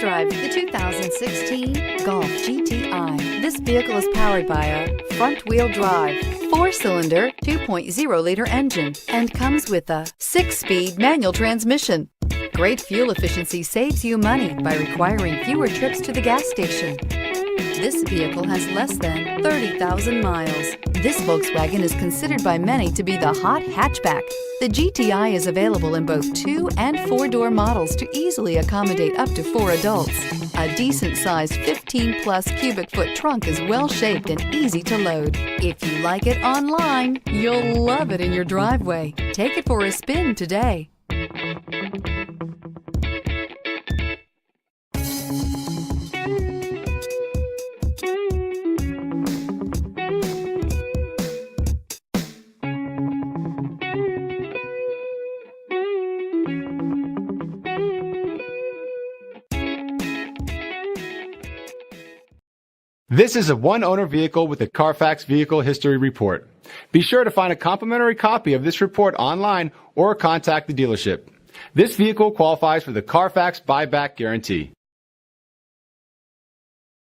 drive the 2016 Golf GTI. This vehicle is powered by a front-wheel drive, 4-cylinder, 2.0-liter engine, and comes with a 6-speed manual transmission. Great fuel efficiency saves you money by requiring fewer trips to the gas station. This vehicle has less than 30,000 miles. This Volkswagen is considered by many to be the hot hatchback. The GTI is available in both 2- and 4-door models to easily accommodate up to 4 adults. A decent-sized 15-plus cubic foot trunk is well-shaped and easy to load. If you like it online, you'll love it in your driveway. Take it for a spin today. This is a one-owner vehicle with a Carfax Vehicle History Report. Be sure to find a complimentary copy of this report online or contact the dealership. This vehicle qualifies for the Carfax Buyback Guarantee.